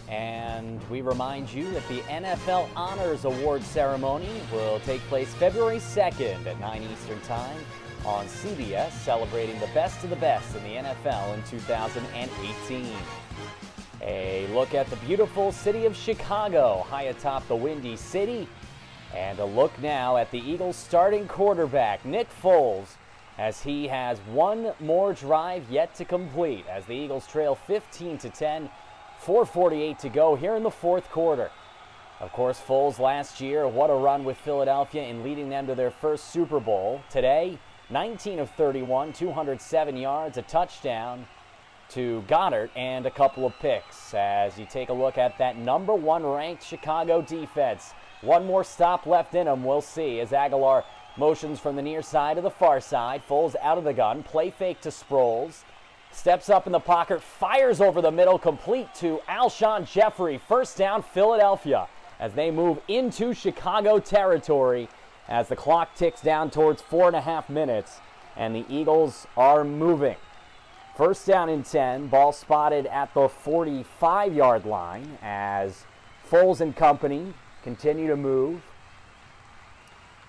And we remind you that the NFL Honors Award ceremony will take place February 2nd at 9 Eastern Time on CBS, celebrating the best of the best in the NFL in 2018. A look at the beautiful city of Chicago, high atop the Windy City. And a look now at the Eagles' starting quarterback, Nick Foles, as he has one more drive yet to complete, as the Eagles trail 15-10. 4:48 to go here in the fourth quarter. Of course, Foles last year, what a run with Philadelphia in leading them to their first Super Bowl. Today, 19 of 31, 207 yards, a touchdown to Goddard, and a couple of picks. As you take a look at that number one ranked Chicago defense. One more stop left in them, we'll see, as Aguilar motions from the near side to the far side. Foles out of the gun, play fake to Sproles. Steps up in the pocket, fires over the middle, complete to Alshon Jeffrey. First down, Philadelphia, as they move into Chicago territory as the clock ticks down towards 4.5 minutes, and the Eagles are moving. First down and 10, ball spotted at the 45-yard line as Foles and company continue to move.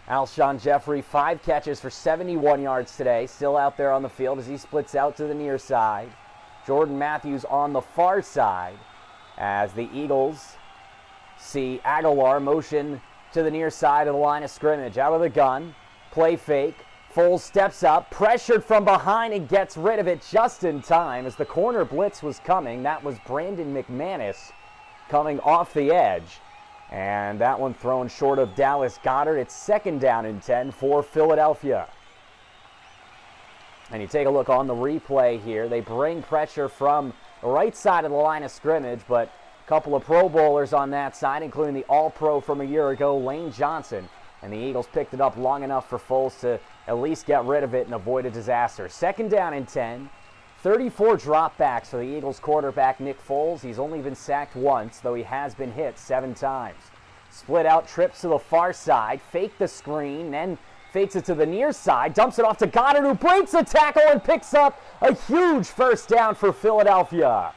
Alshon Jeffrey, 5 catches for 71 yards today, still out there on the field as he splits out to the near side. Jordan Matthews on the far side as the Eagles see Aguilar motion to the near side of the line of scrimmage. Out of the gun, play fake. Foles steps up, pressured from behind, and gets rid of it just in time as the corner blitz was coming. That was Brandon McManus coming off the edge. And that one thrown short of Dallas Goedert. It's second down and 10 for Philadelphia. And you take a look on the replay here. They bring pressure from the right side of the line of scrimmage, but a couple of Pro Bowlers on that side, including the All-Pro from a year ago, Lane Johnson. And the Eagles picked it up long enough for Foles to at least get rid of it and avoid a disaster. Second down and 10. 34 dropbacks for the Eagles quarterback, Nick Foles. He's only been sacked once, though he has been hit 7 times. Split out trips to the far side, fake the screen, then fakes it to the near side, dumps it off to Goddard, who breaks a tackle and picks up a huge first down for Philadelphia.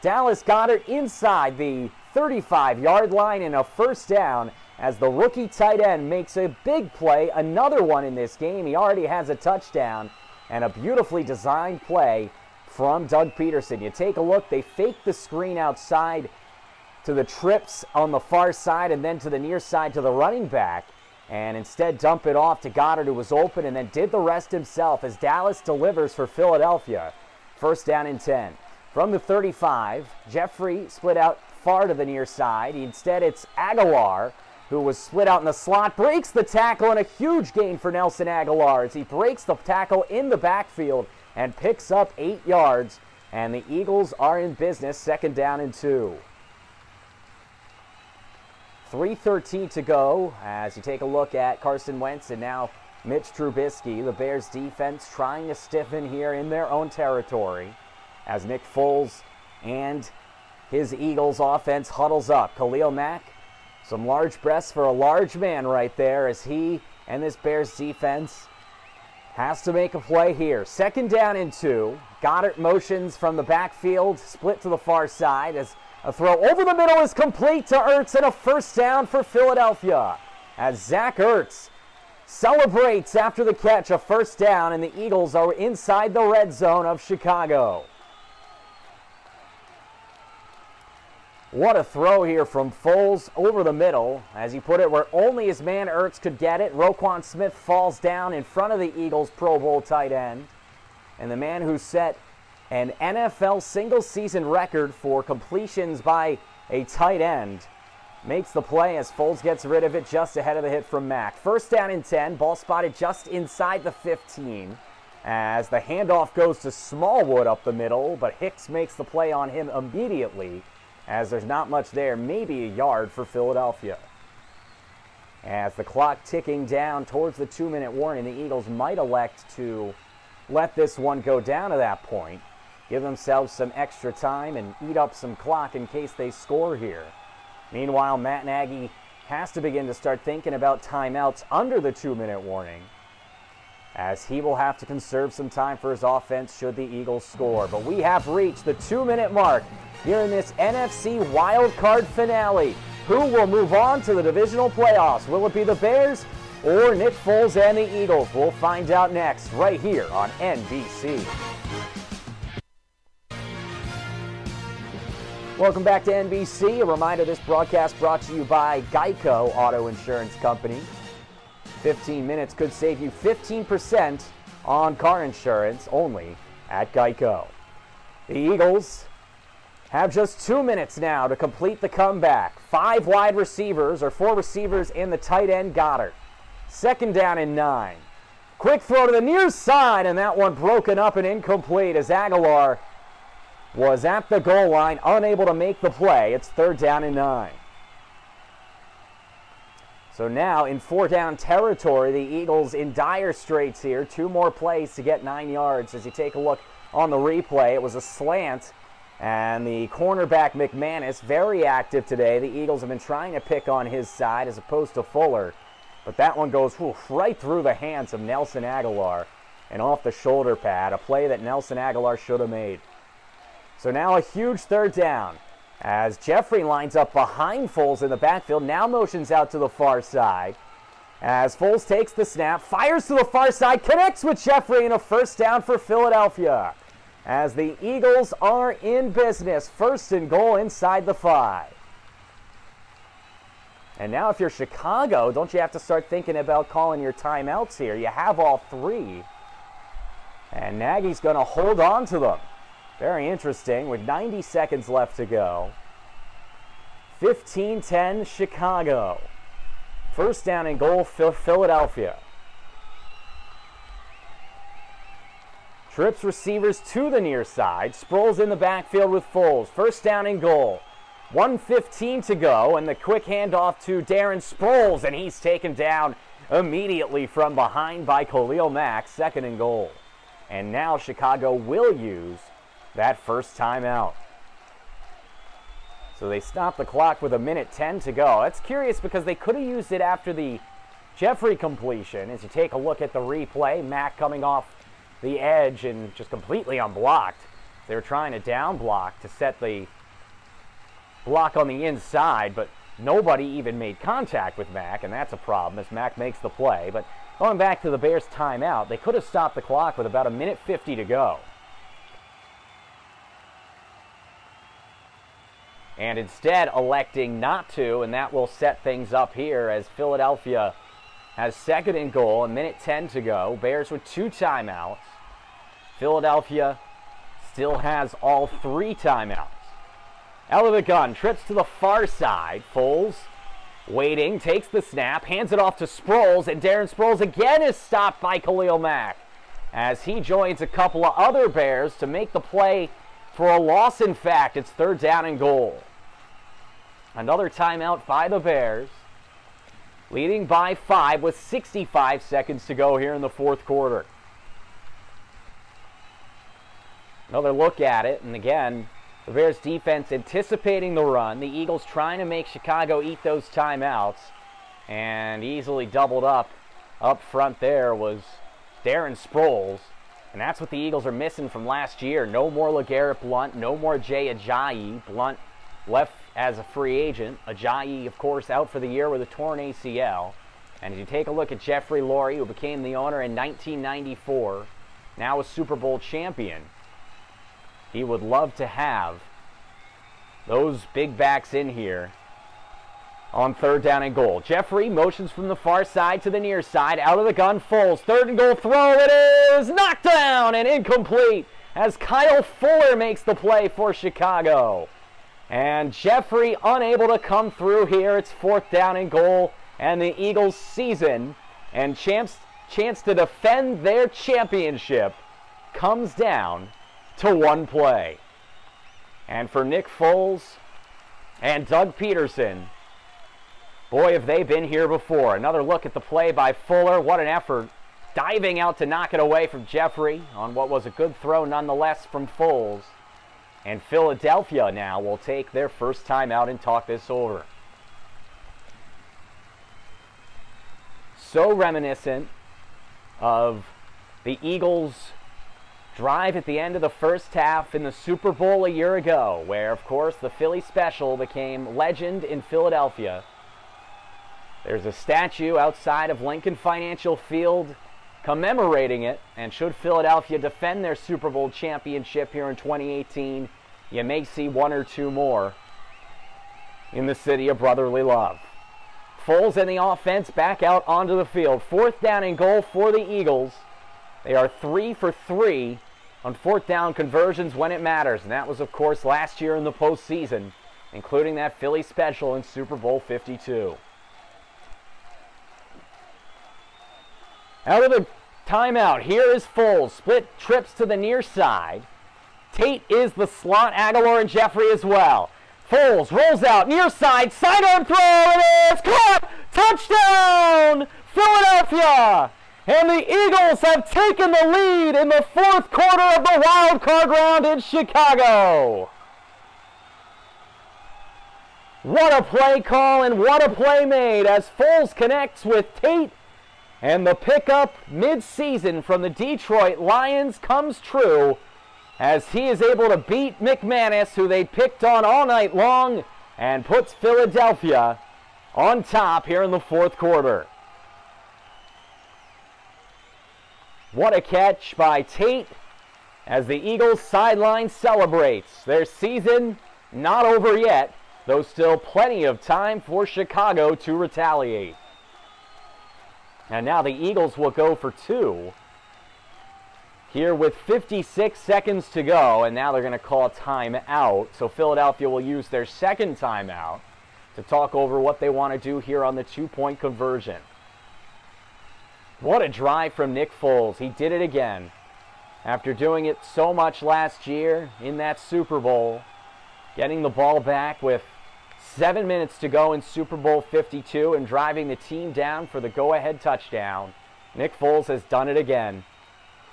Dallas Goedert inside the 35-yard line and a first down as the rookie tight end makes a big play, another one in this game. He already has a touchdown and a beautifully designed play from Doug Peterson. You take a look, they fake the screen outside to the trips on the far side and then to the near side to the running back, and instead dump it off to Goddard, who was open, and then did the rest himself as Dallas delivers for Philadelphia. First down and 10. From the 35, Jeffrey split out far to the near side. Instead, it's Aguilar, who was split out in the slot, breaks the tackle, and a huge gain for Nelson Aguilar as he breaks the tackle in the backfield and picks up 8 yards, and the Eagles are in business, second down and 2. 3:13 to go as you take a look at Carson Wentz and now Mitch Trubisky. The Bears defense trying to stiffen here in their own territory as Nick Foles and his Eagles offense huddles up. Khalil Mack, some large breaths for a large man right there as he and this Bears defense has to make a play here. Second down and 2. Goddard motions from the backfield, split to the far side as a throw over the middle is complete to Ertz, and a first down for Philadelphia as Zach Ertz celebrates after the catch, a first down, and the Eagles are inside the red zone of Chicago. What a throw here from Foles over the middle as he put it where only his man Ertz could get it. Roquan Smith falls down in front of the Eagles Pro Bowl tight end, and the man who set an NFL single-season record for completions by a tight end makes the play as Foles gets rid of it just ahead of the hit from Mack. First down and 10, ball spotted just inside the 15 as the handoff goes to Smallwood up the middle, but Hicks makes the play on him immediately as there's not much there, maybe a yard for Philadelphia. As the clock ticking down towards the 2-minute warning, the Eagles might elect to let this one go down to that point, give themselves some extra time and eat up some clock in case they score here. Meanwhile, Matt Nagy has to begin to start thinking about timeouts under the 2-minute warning. as he will have to conserve some time for his offense should the Eagles score. But we have reached the 2-minute mark here in this NFC Wild Card finale. Who will move on to the divisional playoffs? Will it be the Bears or Nick Foles and the Eagles? We'll find out next right here on NBC. Welcome back to NBC. A reminder, this broadcast brought to you by Geico Auto Insurance Company. 15 minutes could save you 15% on car insurance only at Geico. The Eagles have just 2 minutes now to complete the comeback. 5 wide receivers, or 4 receivers in the tight end Goddard. 2nd down and 9. Quick throw to the near side, and that one broken up and incomplete as Aguilar was at the goal line, unable to make the play. It's 3rd down and 9. So now in 4-down territory, the Eagles in dire straits here. 2 more plays to get 9 yards. As you take a look on the replay, it was a slant, and the cornerback McManus, very active today. The Eagles have been trying to pick on his side as opposed to Fuller, but that one goes right through the hands of Nelson Aguilar and off the shoulder pad, a play that Nelson Aguilar should have made. So now a huge 3rd down as Jeffrey lines up behind Foles in the backfield, now motions out to the far side. As Foles takes the snap, fires to the far side, connects with Jeffrey, and a 1st down for Philadelphia. As the Eagles are in business, 1st and goal inside the 5. And now if you're Chicago, don't you have to start thinking about calling your timeouts here? You have all 3. And Nagy's going to hold on to them. Very interesting, with 90 seconds left to go. 15-10 Chicago. 1st down and goal Philadelphia. Trips receivers to the near side. Sproles in the backfield with Foles. 1st down and goal. 1:15 to go, and the quick handoff to Darren Sproles, and he's taken down immediately from behind by Khalil Mack. 2nd and goal. And now Chicago will use that 1st timeout. So they stop the clock with 1:10 to go. That's curious because they could have used it after the Jeffrey completion. As you take a look at the replay, Mack coming off the edge and just completely unblocked. They were trying to down block to set the block on the inside, but nobody even made contact with Mack, and that's a problem as Mack makes the play. But going back to the Bears timeout, they could have stopped the clock with about 1:50 to go. And instead electing not to, and that will set things up here as Philadelphia has 2nd and goal, 1:10 to go. Bears with 2 timeouts. Philadelphia still has all 3 timeouts. Out of the gun, trips to the far side. Foles waiting, takes the snap, hands it off to Sproles, and Darren Sproles again is stopped by Khalil Mack as he joins a couple of other Bears to make the play for a loss. In fact, it's 3rd down and goal. Another timeout by the Bears, leading by 5 with 65 seconds to go here in the 4th quarter. Another look at it, and again, the Bears defense anticipating the run. The Eagles trying to make Chicago eat those timeouts, and easily doubled up front there was Darren Sproles. And that's what the Eagles are missing from last year. No more LeGarrette Blount, no more Jay Ajayi. Blount left as a free agent. Ajayi, of course, out for the year with a torn ACL. And if you take a look at Jeffrey Lurie, who became the owner in 1994, now a Super Bowl champion, he would love to have those big backs in here on 3rd down and goal. Jeffrey motions from the far side to the near side. Out of the gun, Foles. 3rd and goal throw. It is knocked down and incomplete as Kyle Fuller makes the play for Chicago. And Jeffrey unable to come through here. It's 4th down and goal, and the Eagles' season and chance to defend their championship comes down to 1 play. And for Nick Foles and Doug Peterson, boy, have they been here before. Another look at the play by Fuller. What an effort. Diving out to knock it away from Jeffrey on what was a good throw nonetheless from Foles. And Philadelphia now will take their 1st time out and talk this over. So reminiscent of The Eagles drive at the end of the first half in the Super Bowl a year ago, where, of course, the Philly Special became legend in Philadelphia. There's a statue outside of Lincoln Financial Field commemorating it, and should Philadelphia defend their Super Bowl championship here in 2018, you may see one or two more in the city of brotherly love. Foles and the offense back out onto the field. 4th down and goal for the Eagles. They are 3 for 3 on 4th down conversions when it matters. And that was, of course, last year in the postseason, including that Philly Special in Super Bowl 52. Out of the timeout, here is Foles. Split trips to the near side. Tate is the slot. Aguilar and Jeffrey as well. Foles rolls out, near side, sidearm throw, it is caught! Touchdown! Philadelphia! And the Eagles have taken the lead in the 4th quarter of the wild card round in Chicago. What a play call and what a play made as Foles connects with Tate, and the pickup mid-season from the Detroit Lions comes true as he is able to beat McManus, who they picked on all night long, and puts Philadelphia on top here in the 4th quarter. What a catch by Tate as the Eagles sideline celebrates. Their season not over yet, though still plenty of time for Chicago to retaliate. And now the Eagles will go for 2 here with 56 seconds to go, and now they're going to call a timeout. So Philadelphia will use their 2nd timeout to talk over what they want to do here on the 2-point conversion. What a drive from Nick Foles. He did it again. After doing it so much last year in that Super Bowl, getting the ball back with 7 minutes to go in Super Bowl 52 and driving the team down for the go-ahead touchdown. Nick Foles has done it again.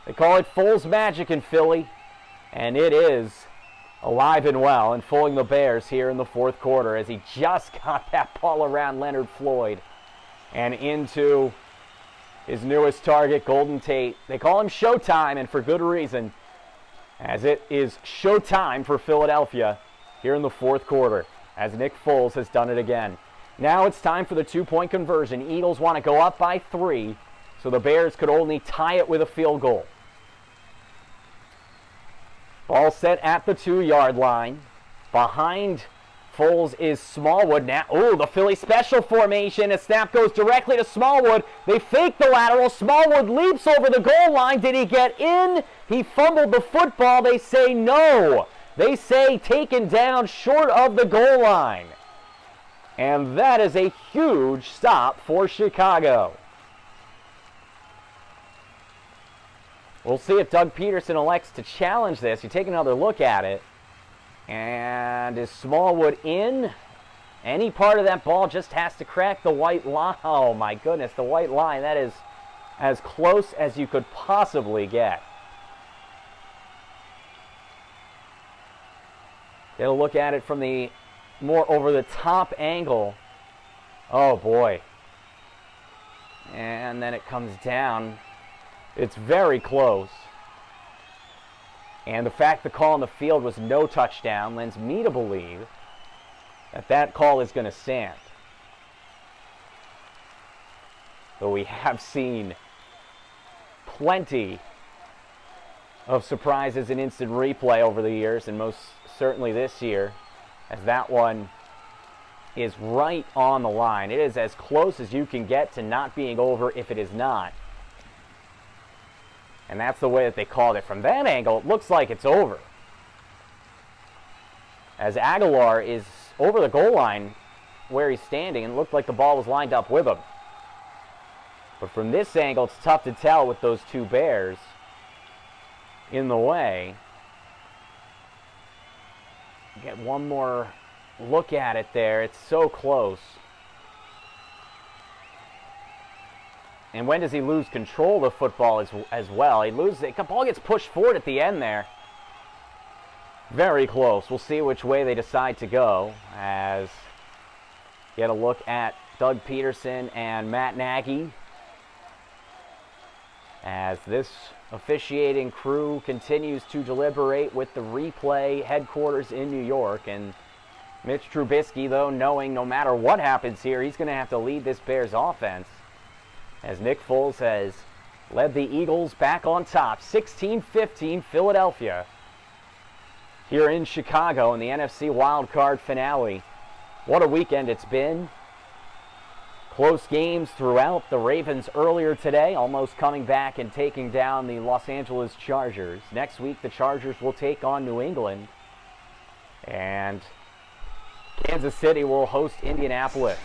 They call it Foles magic in Philly, and it is alive and well and fooling the Bears here in the 4th quarter as he just got that ball around Leonard Floyd and into his newest target, Golden Tate. They call him Showtime, and for good reason, as it is showtime for Philadelphia here in the 4th quarter, as Nick Foles has done it again. Now it's time for the 2-point conversion. Eagles want to go up by 3, so the Bears could only tie it with a field goal. Ball set at the 2-yard line. Behind Foles is Smallwood now. Oh, the Philly Special formation. A snap goes directly to Smallwood. They fake the lateral. Smallwood leaps over the goal line. Did he get in? He fumbled the football. They say no. They say taken down short of the goal line. And that is a huge stop for Chicago. We'll see if Doug Peterson elects to challenge this. You take another look at it. And is Smallwood in? Any part of that ball just has to crack the white line. Oh my goodness, the white line. That is as close as you could possibly get. Get a look at it from the more over the top angle. Oh boy. And then it comes down. It's very close. And the fact the call on the field was no touchdown lends me to believe that that call is going to stand. Though we have seen plenty of surprises in instant replay over the years, and most certainly this year, as that one is right on the line. It is as close as you can get to not being over if it is not. And that's the way that they called it. From that angle, it looks like it's over, as Aguilar is over the goal line where he's standing, and it looked like the ball was lined up with him. But from this angle, it's tough to tell with those two Bears in the way. Get one more look at it there. It's so close. And when does he lose control of the football as well? He loses it. The ball gets pushed forward at the end there. Very close. We'll see which way they decide to go, as get a look at Doug Peterson and Matt Nagy, as this officiating crew continues to deliberate with the replay headquarters in New York. And Mitch Trubisky, though, knowing no matter what happens here, he's going to have to lead this Bears offense, as Nick Foles has led the Eagles back on top, 16-15 Philadelphia, here in Chicago in the NFC Wild Card finale. What a weekend it's been. Close games throughout. The Ravens earlier today almost coming back and taking down the Los Angeles Chargers. Next week, the Chargers will take on New England. And Kansas City will host Indianapolis.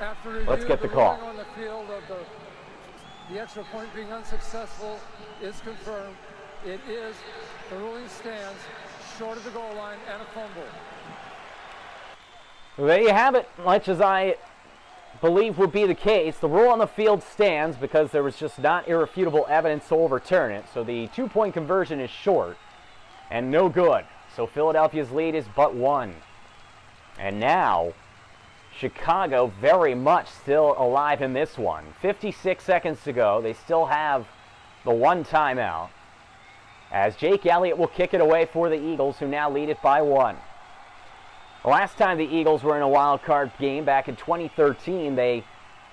After review, let's get the call. On the field of the extra point being unsuccessful is confirmed. It is, the ruling stands, short of the goal line and a fumble. Well, there you have it, much as I believe would be the case. The rule on the field stands because there was just not irrefutable evidence to overturn it. So the two-point conversion is short and no good. So Philadelphia's lead is but one. And now, Chicago very much still alive in this one. 56 seconds to go. They still have the one timeout, as Jake Elliott will kick it away for the Eagles, who now lead it by one. The last time the Eagles were in a wild card game back in 2013, they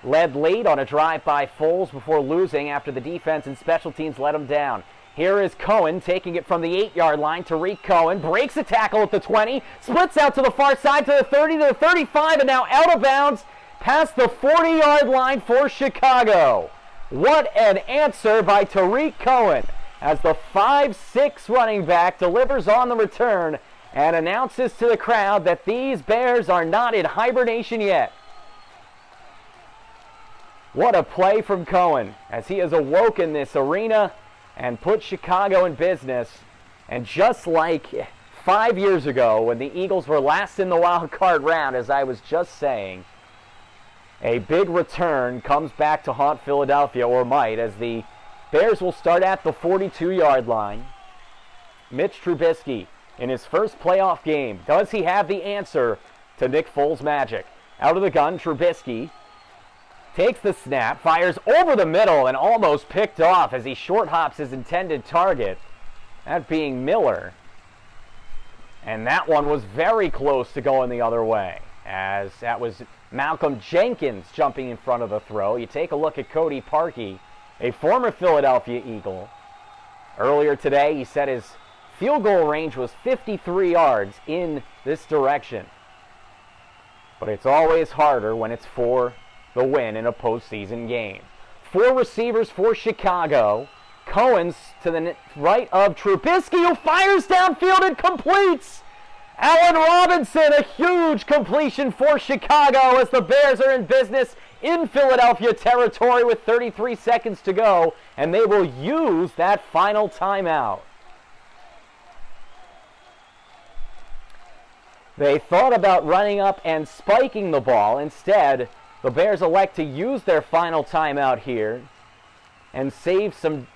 led late on a drive by Foles before losing after the defense and special teams let them down. Here is Cohen taking it from the 8-yard line. Tariq Cohen breaks a tackle at the 20, splits out to the far side to the 30, to the 35, and now out of bounds past the 40-yard line for Chicago. What an answer by Tariq Cohen, as the 5'6" running back delivers on the return and announces to the crowd that these Bears are not in hibernation yet. What a play from Cohen, as he has awoken this arena and put Chicago in business. And just like 5 years ago when the Eagles were last in the wild card round, as I was just saying, a big return comes back to haunt Philadelphia, or might, as the Bears will start at the 42-yard line. Mitch Trubisky, in his first playoff game, does he have the answer to Nick Foles' magic? Out of the gun, Trubisky takes the snap, fires over the middle, and almost picked off as he short hops his intended target, that being Miller. And that one was very close to going the other way, as that was Malcolm Jenkins jumping in front of the throw. You take a look at Cody Parkey, a former Philadelphia Eagle. Earlier today, he said his field goal range was 53 yards in this direction. But it's always harder when it's for the win in a postseason game. 4 receivers for Chicago. Cohen's to the right of Trubisky, who fires downfield and completes. Allen Robinson, a huge completion for Chicago, as the Bears are in business in Philadelphia territory with 33 seconds to go, and they will use that final timeout. They thought about running up and spiking the ball. Instead, the Bears elect to use their final timeout here and save some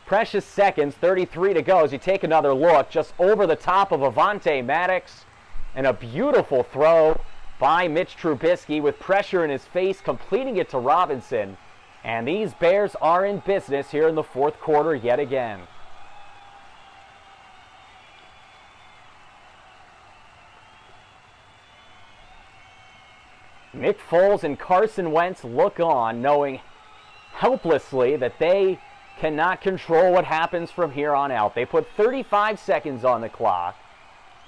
precious seconds. 33 to go as you take another look, just over the top of Avonte Maddox, and a beautiful throw by Mitch Trubisky with pressure in his face, completing it to Robinson. And these Bears are in business here in the fourth quarter yet again. Nick Foles and Carson Wentz look on, knowing helplessly that they cannot control what happens from here on out. They put 35 seconds on the clock,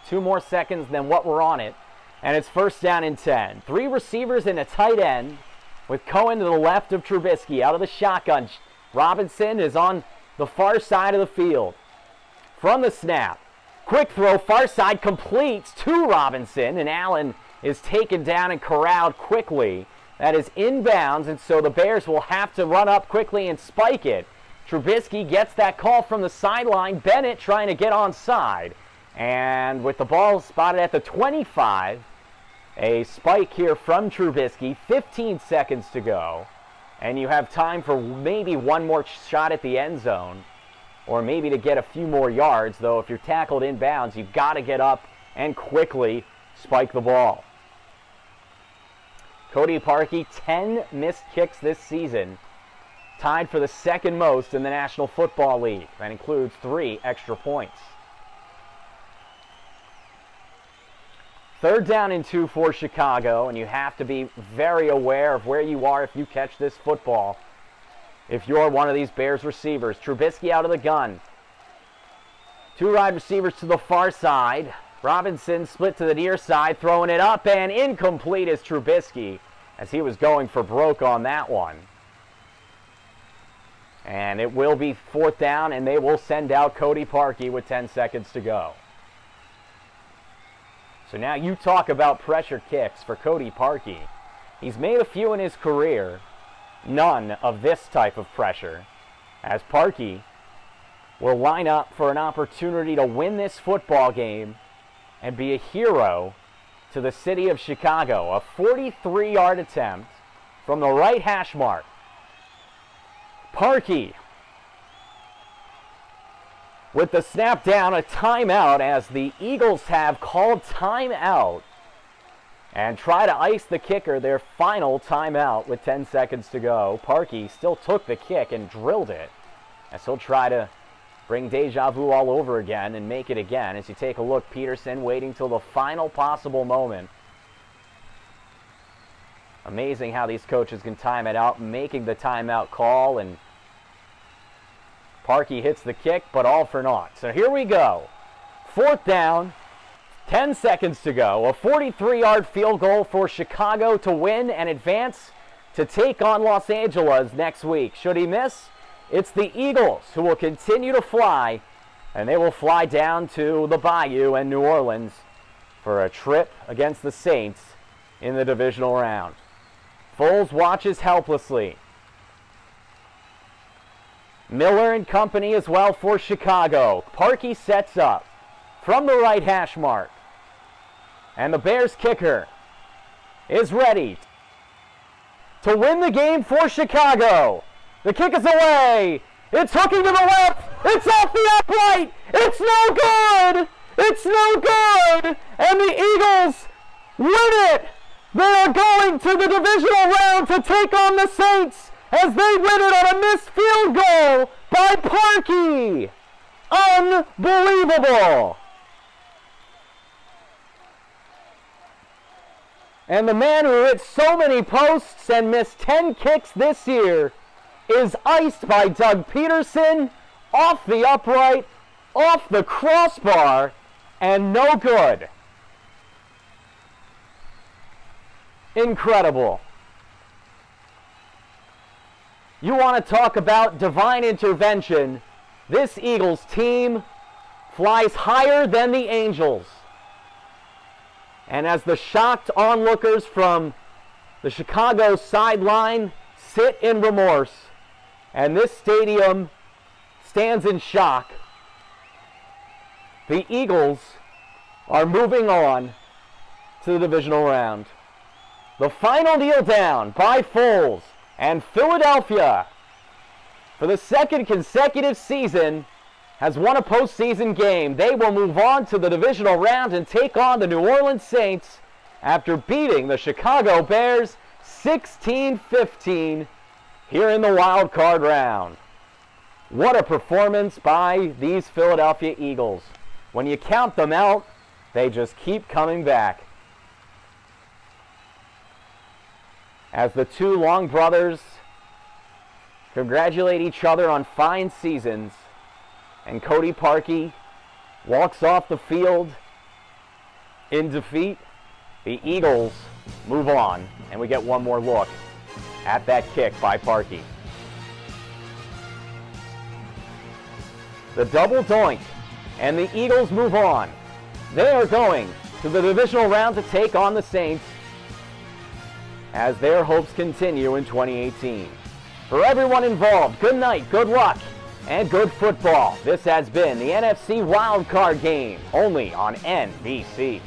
2 more seconds than what were on it, and it's first down and 10. 3 receivers and a tight end, with Cohen to the left of Trubisky out of the shotgun. Robinson is on the far side of the field. From the snap, quick throw, far side, completes to Robinson, and Allen is taken down and corralled quickly. That is inbounds, and so the Bears will have to run up quickly and spike it. Trubisky gets that call from the sideline. Bennett trying to get onside. And with the ball spotted at the 25, a spike here from Trubisky. 15 seconds to go. And you have time for maybe one more shot at the end zone, or maybe to get a few more yards, though if you're tackled inbounds, you've got to get up and quickly spike the ball. Cody Parkey, 10 missed kicks this season. tied for the second most in the National Football League. That includes 3 extra points. 3rd down and 2 for Chicago, and you have to be very aware of where you are if you catch this football. If you're one of these Bears receivers. Trubisky out of the gun. 2 wide receivers to the far side. Robinson split to the near side, throwing it up, and incomplete is Trubisky, as he was going for broke on that one. And it will be 4th down, and they will send out Cody Parkey with 10 seconds to go. So now you talk about pressure kicks for Cody Parkey. He's made a few in his career, none of this type of pressure, as Parkey will line up for an opportunity to win this football game and be a hero to the city of Chicago. A 43-yard attempt from the right hash mark. Parkey with the snap down, a timeout, as the Eagles have called timeout and try to ice the kicker, their final timeout with 10 seconds to go. Parkey still took the kick and drilled it, as he'll try to bring deja vu all over again and make it again. As you take a look, Peterson waiting till the final possible moment. Amazing how these coaches can time it out, making the timeout call, and Parkey hits the kick, but all for naught. So here we go. 4th down, 10 seconds to go. A 43-yard field goal for Chicago to win and advance to take on Los Angeles next week. Should he miss, it's the Eagles who will continue to fly, and they will fly down to the Bayou and New Orleans for a trip against the Saints in the divisional round. Foles watches helplessly. Miller and company as well for Chicago. Parkey sets up from the right hash mark. And the Bears kicker is ready to win the game for Chicago. The kick is away. It's hooking to the left. It's off the upright. It's no good. It's no good. And the Eagles win it. They are going to the divisional round to take on the Saints as they win it on a missed field goal by Parkey. Unbelievable. And the man who hit so many posts and missed 10 kicks this year is iced by Doug Peterson, off the upright, off the crossbar, and no good. Incredible. You want to talk about divine intervention? This Eagles team flies higher than the Angels. And as the shocked onlookers from the Chicago sideline sit in remorse, and this stadium stands in shock, the Eagles are moving on to the divisional round. The final kneel down by Foles, and Philadelphia, for the 2nd consecutive season, has won a postseason game. They will move on to the divisional round and take on the New Orleans Saints after beating the Chicago Bears 16-15 here in the wild card round. What a performance by these Philadelphia Eagles. When you count them out, they just keep coming back. As the two Long brothers congratulate each other on fine seasons, and Cody Parkey walks off the field in defeat, the Eagles move on, and we get one more look at that kick by Parkey. The double doink, and the Eagles move on. They are going to the divisional round to take on the Saints as their hopes continue in 2018. For everyone involved, good night, good luck, and good football. This has been the NFC Wildcard Game, only on NBC.